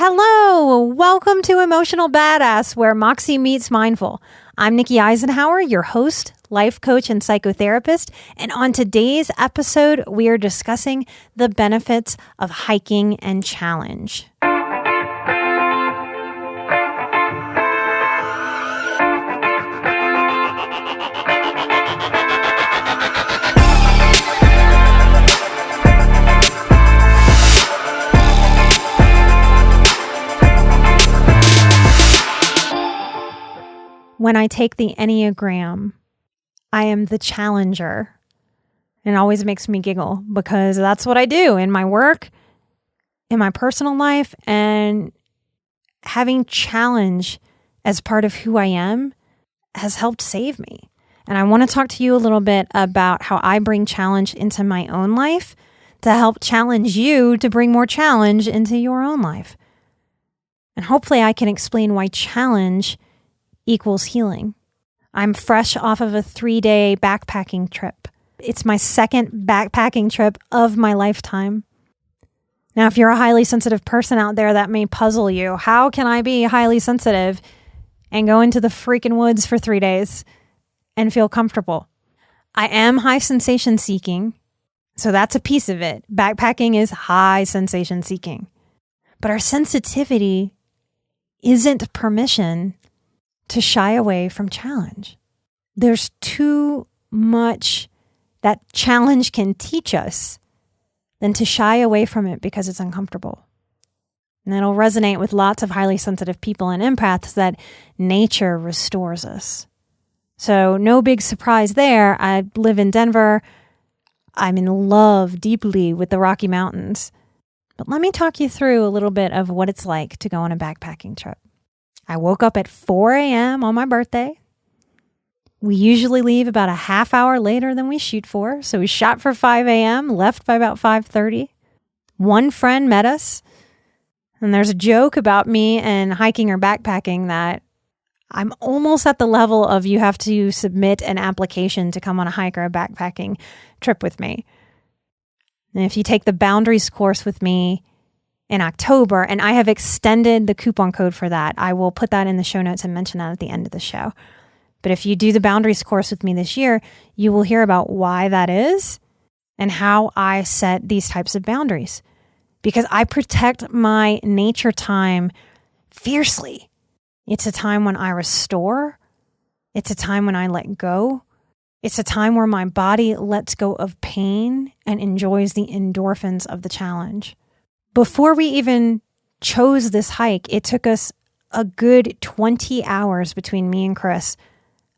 Hello, welcome to Emotional Badass, where Moxie meets Mindful. I'm Nikki Eisenhower, your host, life coach, and psychotherapist. And on today's episode, we are discussing the benefits of hiking and challenge. When I take the Enneagram, I am the challenger. And it always makes me giggle because that's what I do in my work, in my personal life, and having challenge as part of who I am has helped save me. And I want to talk to you a little bit about how I bring challenge into my own life to help challenge you to bring more challenge into your own life. And hopefully I can explain why challenge equals healing. I'm fresh off of a 3-day backpacking trip. It's my second backpacking trip of my lifetime. Now, if you're a highly sensitive person out there, that may puzzle you. How can I be highly sensitive and go into the freaking woods for 3 days and feel comfortable? I am high sensation seeking, so that's a piece of it. Backpacking is high sensation seeking. But our sensitivity isn't permission to shy away from challenge. There's too much that challenge can teach us than to shy away from it because it's uncomfortable. And it'll resonate with lots of highly sensitive people and empaths that nature restores us. So no big surprise there. I live in Denver. I'm in love deeply with the Rocky Mountains. But let me talk you through a little bit of what it's like to go on a backpacking trip. I woke up at 4 a.m. on my birthday. We usually leave about a half hour later than we shoot for. So we shot for 5 a.m., left by about 5:30. One friend met us. And there's a joke about me and hiking or backpacking that I'm almost at the level of you have to submit an application to come on a hike or a backpacking trip with me. And if you take the Boundaries course with me in October, and I have extended the coupon code for that. I will put that in the show notes and mention that at the end of the show. But if you do the Boundaries course with me this year, you will hear about why that is and how I set these types of boundaries. Because I protect my nature time fiercely. It's a time when I restore. It's a time when I let go. It's a time where my body lets go of pain and enjoys the endorphins of the challenge. Before we even chose this hike, it took us a good 20 hours between me and Chris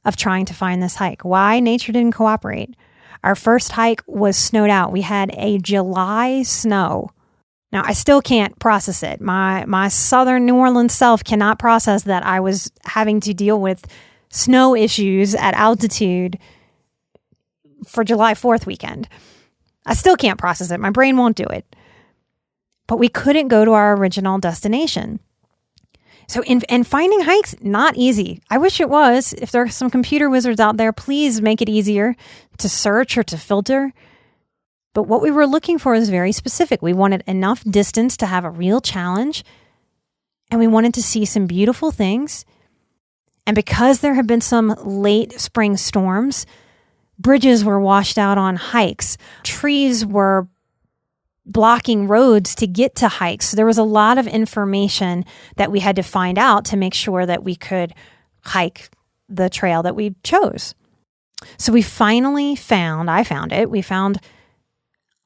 of trying to find this hike. Why? Nature didn't cooperate. Our first hike was snowed out. We had a July snow. Now, I still can't process it. My southern New Orleans self cannot process that I was having to deal with snow issues at altitude for July 4th weekend. I still can't process it. My brain won't do it. But we couldn't go to our original destination. So and finding hikes, not easy. I wish it was. If there are some computer wizards out there, please make it easier to search or to filter. But what we were looking for is very specific. We wanted enough distance to have a real challenge. And we wanted to see some beautiful things. And because there have been some late spring storms, bridges were washed out on hikes. Trees were blocking roads to get to hikes. So there was a lot of information that we had to find out to make sure that we could hike the trail that we chose. So we finally I found it. We found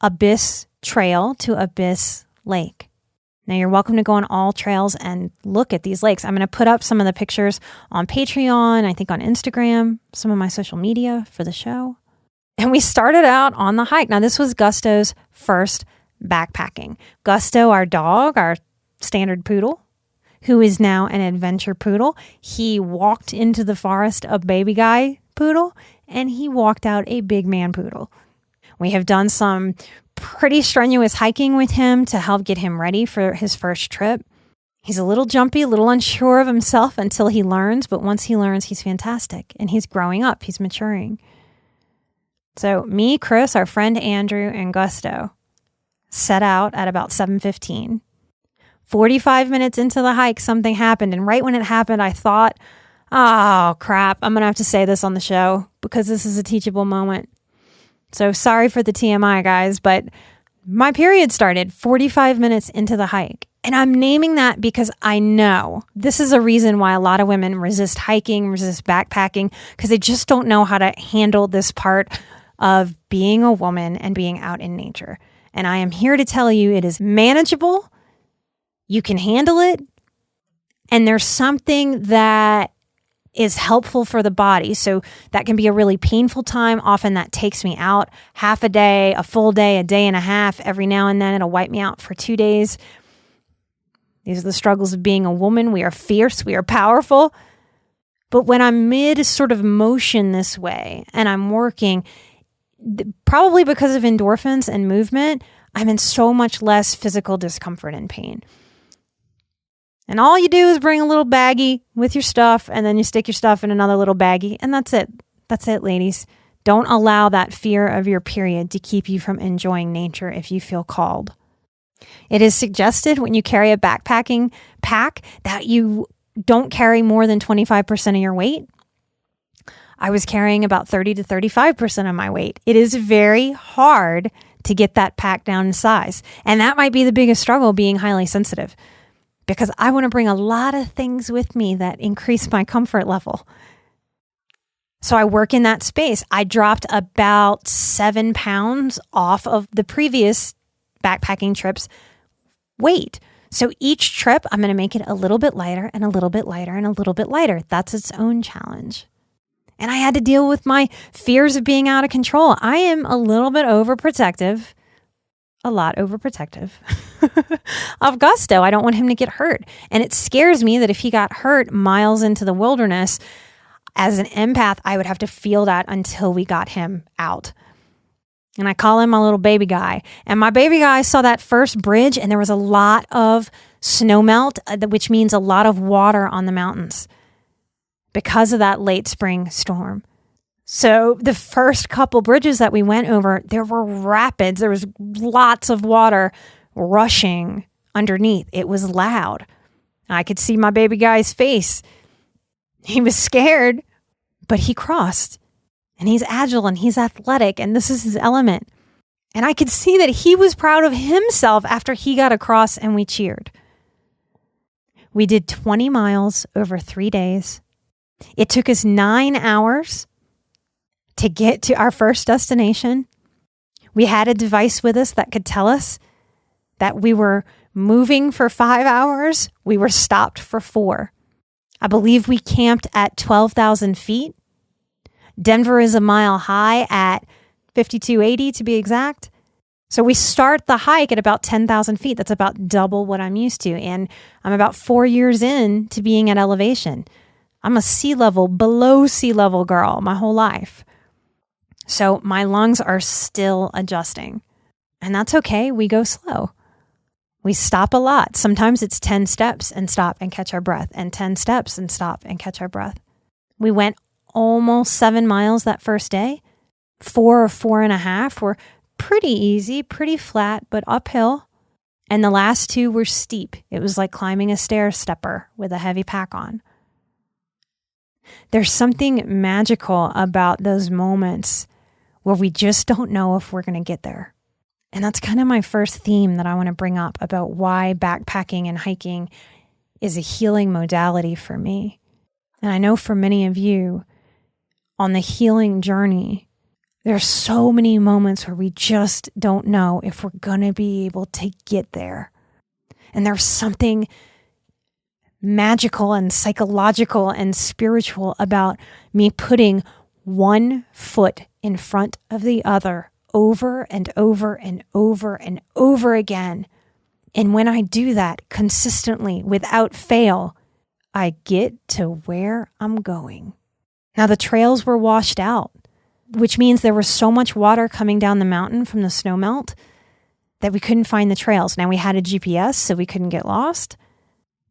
Abyss Trail to Abyss Lake. Now you're welcome to go on all trails and look at these lakes. I'm going to put up some of the pictures on Patreon, I think on Instagram, some of my social media for the show. And we started out on the hike. Now this was Gusto's first backpacking. Gusto, our dog, our standard poodle, who is now an adventure poodle. He walked into the forest a baby guy poodle, and he walked out a big man poodle. We have done some pretty strenuous hiking with him to help get him ready for his first trip. He's a little jumpy, a little unsure of himself until he learns, but once he learns, he's fantastic, and he's growing up, he's maturing. So me, Chris, our friend Andrew, and Gusto set out at about 7:15. 45 minutes into the hike, something happened. And right when it happened, I thought, oh, crap, I'm going to have to say this on the show because this is a teachable moment. So sorry for the TMI, guys, but my period started 45 minutes into the hike. And I'm naming that because I know this is a reason why a lot of women resist hiking, resist backpacking, because they just don't know how to handle this part of being a woman and being out in nature. And I am here to tell you it is manageable. You can handle it. And there's something that is helpful for the body. So that can be a really painful time. Often that takes me out half a day, a full day, a day and a half. Every now and then it'll wipe me out for 2 days. These are the struggles of being a woman. We are fierce. We are powerful. But when I'm mid sort of motion this way and I'm working, probably because of endorphins and movement, I'm in so much less physical discomfort and pain. And all you do is bring a little baggie with your stuff, and then you stick your stuff in another little baggie, and that's it. That's it, ladies. Don't allow that fear of your period to keep you from enjoying nature if you feel called. It is suggested when you carry a backpacking pack that you don't carry more than 25% of your weight. I was carrying about 30 to 35% of my weight. It is very hard to get that pack down in size. And that might be the biggest struggle, being highly sensitive, because I want to bring a lot of things with me that increase my comfort level. So I work in that space. I dropped about 7 pounds off of the previous backpacking trip's weight. So each trip, I'm going to make it a little bit lighter and a little bit lighter and a little bit lighter. That's its own challenge. And I had to deal with my fears of being out of control. I am a little bit overprotective, a lot overprotective of Gusto. I don't want him to get hurt. And it scares me that if he got hurt miles into the wilderness, as an empath, I would have to feel that until we got him out. And I call him my little baby guy. And my baby guy saw that first bridge, and there was a lot of snow melt, which means a lot of water on the mountains because of that late spring storm. So the first couple bridges that we went over, there were rapids. There was lots of water rushing underneath. It was loud. I could see my baby guy's face. He was scared, but he crossed. And he's agile and he's athletic, and this is his element. And I could see that he was proud of himself after he got across, and we cheered. We did 20 miles over 3 days. It took us 9 hours to get to our first destination. We had a device with us that could tell us that we were moving for 5 hours. We were stopped for 4. I believe we camped at 12,000 feet. Denver is a mile high at 5280 to be exact. So we start the hike at about 10,000 feet. That's about double what I'm used to. And I'm about 4 years in to being at elevation. I'm a below sea level girl my whole life. So my lungs are still adjusting. And that's okay. We go slow. We stop a lot. Sometimes it's 10 steps and stop and catch our breath, and 10 steps and stop and catch our breath. We went almost 7 miles that first day. 4 or 4.5 were pretty easy, pretty flat, but uphill. And the last 2 were steep. It was like climbing a stair stepper with a heavy pack on. There's something magical about those moments where we just don't know if we're going to get there. And that's kind of my first theme that I want to bring up about why backpacking and hiking is a healing modality for me. And I know for many of you on the healing journey, there's so many moments where we just don't know if we're going to be able to get there. And there's something magical and psychological and spiritual about me putting one foot in front of the other over and over and over and over again. And when I do that consistently, without fail, I get to where I'm going. Now, the trails were washed out, which means there was so much water coming down the mountain from the snowmelt that we couldn't find the trails. Now, we had a GPS, so we couldn't get lost.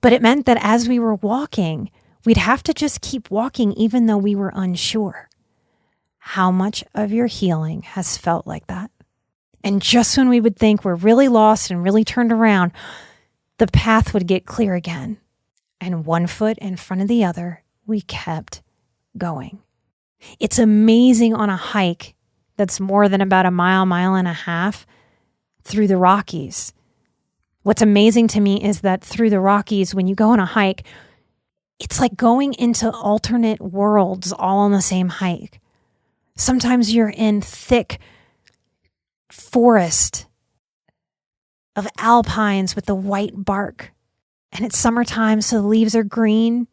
But it meant that as we were walking, we'd have to just keep walking even though we were unsure. How much of your healing has felt like that? And just when we would think we're really lost and really turned around, the path would get clear again. And one foot in front of the other, we kept going. It's amazing on a hike that's more than about a mile and a half through the Rockies. What's amazing to me is that through the Rockies, when you go on a hike, it's like going into alternate worlds all on the same hike. Sometimes you're in thick forest of alpines with the white bark. And it's summertime, so the leaves are green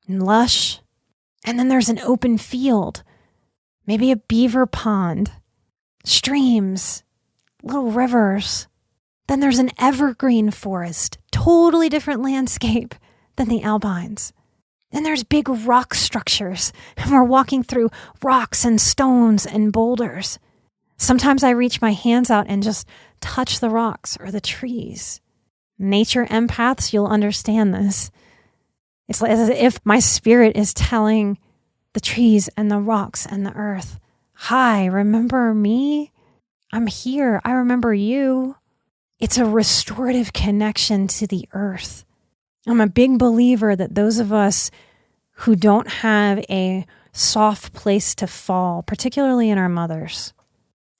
and lush. And then there's an open field, maybe a beaver pond, streams, little rivers. Then there's an evergreen forest, totally different landscape than the alpines. Then there's big rock structures, and we're walking through rocks and stones and boulders. Sometimes I reach my hands out and just touch the rocks or the trees. Nature empaths, you'll understand this. It's as if my spirit is telling the trees and the rocks and the earth, hi, remember me? I'm here. I remember you. It's a restorative connection to the earth. I'm a big believer that those of us who don't have a soft place to fall, particularly in our mothers,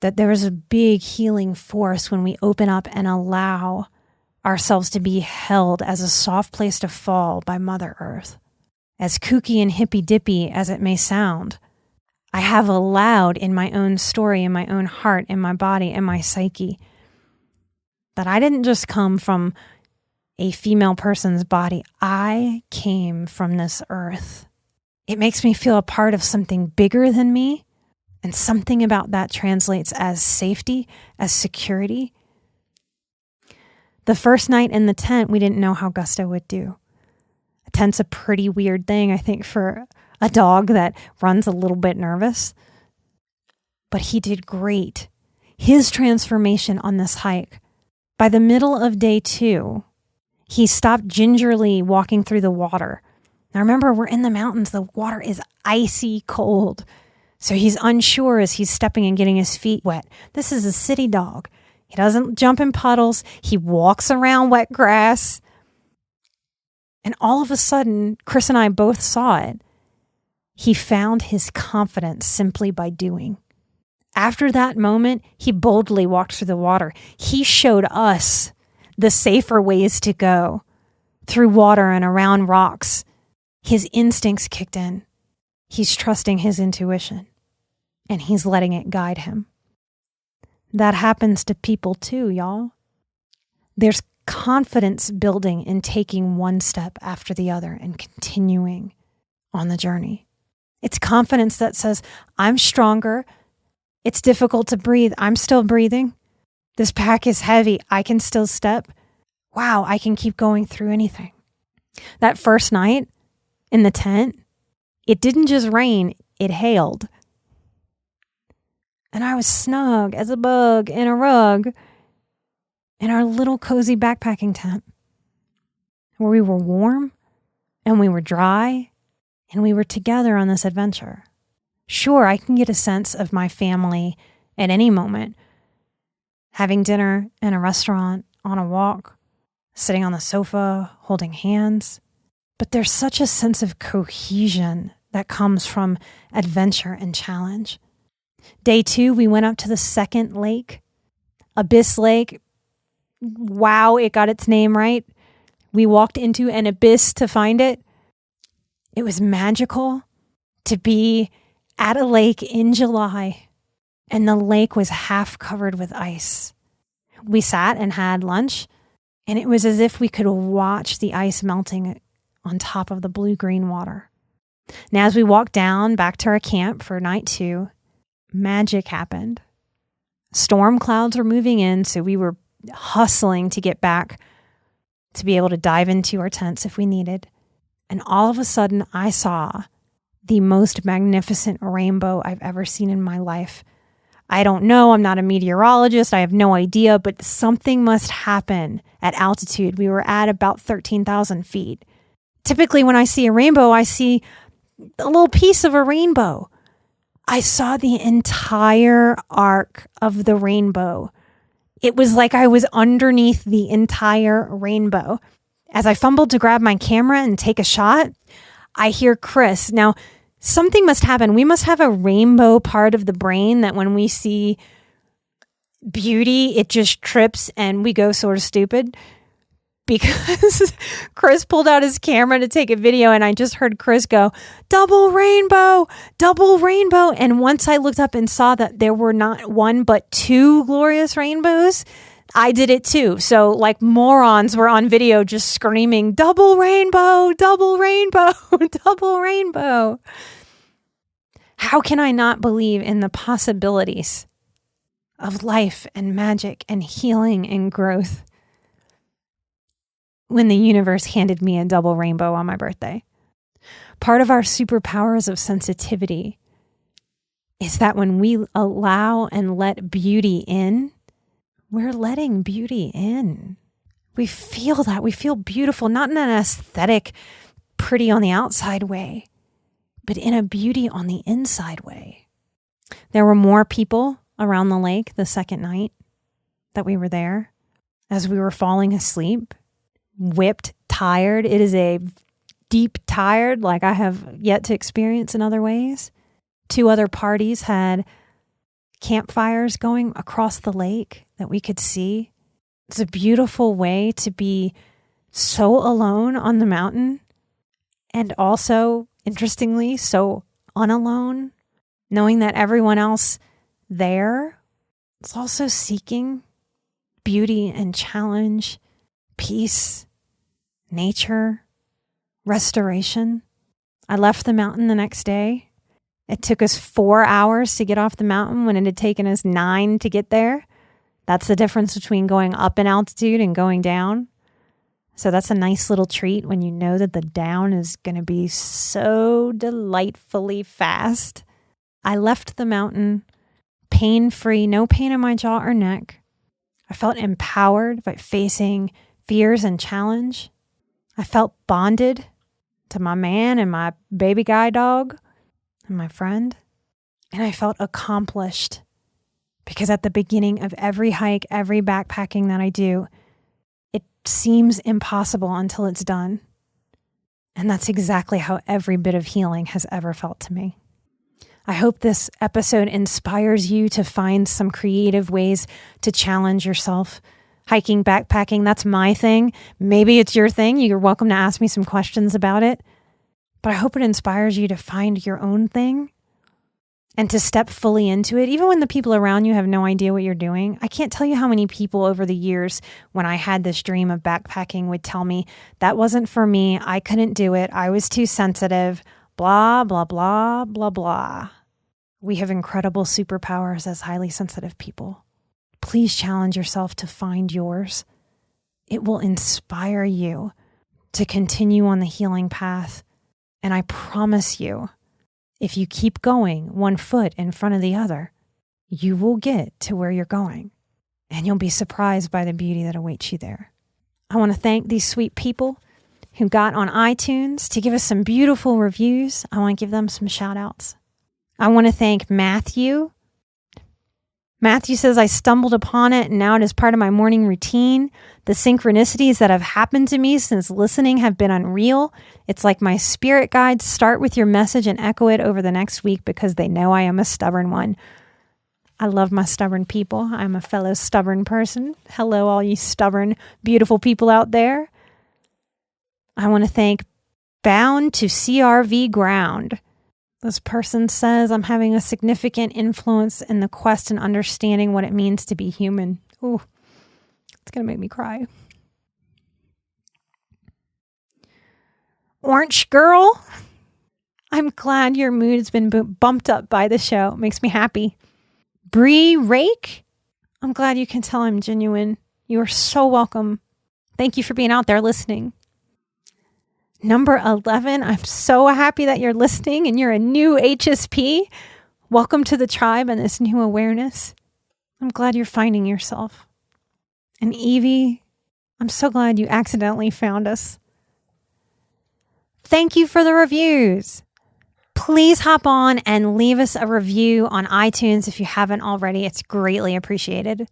that there is a big healing force when we open up and allow ourselves to be held as a soft place to fall by Mother Earth. As kooky and hippy-dippy as it may sound, I have allowed in my own story, in my own heart, in my body, in my psyche, that I didn't just come from a female person's body. I came from this earth. It makes me feel a part of something bigger than me, and something about that translates as safety, as security. The first night in the tent, we didn't know how Gusto would do. A tent's a pretty weird thing, I think, for a dog that runs a little bit nervous. But he did great. His transformation on this hike, by the middle of day 2, he stopped gingerly walking through the water. Now remember, we're in the mountains. The water is icy cold. So he's unsure as he's stepping and getting his feet wet. This is a city dog. He doesn't jump in puddles. He walks around wet grass. And all of a sudden, Chris and I both saw it. He found his confidence simply by doing. After that moment, he boldly walked through the water. He showed us the safer ways to go through water and around rocks. His instincts kicked in. He's trusting his intuition, and he's letting it guide him. That happens to people too, y'all. There's confidence building in taking one step after the other and continuing on the journey. It's confidence that says, I'm stronger. It's difficult to breathe. I'm still breathing. This pack is heavy. I can still step. Wow, I can keep going through anything. That first night in the tent, it didn't just rain, it hailed. And I was snug as a bug in a rug in our little cozy backpacking tent, where we were warm and we were dry and we were together on this adventure. Sure, I can get a sense of my family at any moment, having dinner in a restaurant, on a walk, sitting on the sofa, holding hands. But there's such a sense of cohesion that comes from adventure and challenge. Day 2, we went up to the second lake, Abyss Lake. Wow, it got its name right. We walked into an abyss to find it. It was magical to be at a lake in July, and the lake was half covered with ice. We sat and had lunch, and it was as if we could watch the ice melting on top of the blue-green water. Now, as we walked down back to our camp for night 2, magic happened. Storm clouds were moving in, so we were hustling to get back to be able to dive into our tents if we needed. And all of a sudden, I saw the most magnificent rainbow I've ever seen in my life. I don't know. I'm not a meteorologist. I have no idea, but something must happen at altitude. We were at about 13,000 feet. Typically, when I see a rainbow, I see a little piece of a rainbow. I saw the entire arc of the rainbow It was like I was underneath the entire rainbow. As I fumbled to grab my camera and take a shot, I hear Chris. Now, something must happen. We must have a rainbow part of the brain that when we see beauty, it just trips and we go sort of stupid. Because Chris pulled out his camera to take a video and I just heard Chris go, double rainbow, double rainbow. And once I looked up and saw that there were not one but two glorious rainbows, I did it too. So like morons were on video just screaming, double rainbow, double rainbow, double rainbow. How can I not believe in the possibilities of life and magic and healing and growth when the universe handed me a double rainbow on my birthday? Part of our superpowers of sensitivity is that when we allow and let beauty in, we're letting beauty in. We feel that. We feel beautiful, not in an aesthetic, pretty on the outside way, but in a beauty on the inside way. There were more people around the lake the second night that we were there as we were falling asleep. Whipped, tired. It is a deep tired like I have yet to experience in other ways. 2 other parties had campfires going across the lake that we could see. It's a beautiful way to be so alone on the mountain and also, interestingly, so unalone, knowing that everyone else there is also seeking beauty and challenge, peace, nature, restoration. I left the mountain the next day. It took us 4 hours to get off the mountain when it had taken us 9 to get there. That's the difference between going up in altitude and going down. So that's a nice little treat when you know that the down is going to be so delightfully fast. I left the mountain pain-free, no pain in my jaw or neck. I felt empowered by facing fears and challenge. I felt bonded to my man and my baby guide dog and my friend. And I felt accomplished because at the beginning of every hike, every backpacking that I do, it seems impossible until it's done. And that's exactly how every bit of healing has ever felt to me. I hope this episode inspires you to find some creative ways to challenge yourself. Hiking, backpacking, that's my thing. Maybe it's your thing. You're welcome to ask me some questions about it. But I hope it inspires you to find your own thing and to step fully into it, even when the people around you have no idea what you're doing. I can't tell you how many people over the years when I had this dream of backpacking would tell me, that wasn't for me. I couldn't do it. I was too sensitive. Blah, blah, blah, blah, blah. We have incredible superpowers as highly sensitive people. Please challenge yourself to find yours. It will inspire you to continue on the healing path. And I promise you, if you keep going 1 foot in front of the other, you will get to where you're going. And you'll be surprised by the beauty that awaits you there. I want to thank these sweet people who got on iTunes to give us some beautiful reviews. I want to give them some shout outs. I want to thank Matthew. Matthew says, I stumbled upon it and now it is part of my morning routine. The synchronicities that have happened to me since listening have been unreal. It's like my spirit guides start with your message and echo it over the next week because they know I am a stubborn one. I love my stubborn people. I'm a fellow stubborn person. Hello, all you stubborn, beautiful people out there. I want to thank Bound to CRV Ground. This person says, I'm having a significant influence in the quest and understanding what it means to be human. Ooh, it's going to make me cry. Orange Girl, I'm glad your mood has been bumped up by the show. It makes me happy. Bree Rake, I'm glad you can tell I'm genuine. You are so welcome. Thank you for being out there listening. Number 11, I'm so happy that you're listening and you're a new HSP. Welcome to the tribe and this new awareness. I'm glad you're finding yourself. And Evie, I'm so glad you accidentally found us. Thank you for the reviews. Please hop on and leave us a review on iTunes if you haven't already. It's greatly appreciated.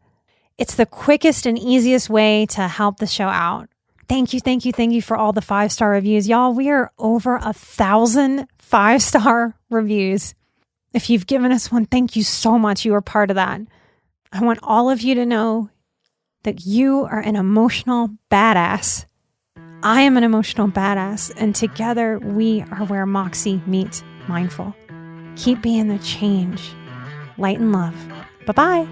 It's the quickest and easiest way to help the show out. Thank you for all the 5-star reviews. Y'all, we are over 1,000 5-star reviews. If you've given us one, thank you so much. You are part of that. I want all of you to know that you are an emotional badass. I am an emotional badass, and together we are where Moxie meets mindful. Keep being the change. Light and love. Bye-bye.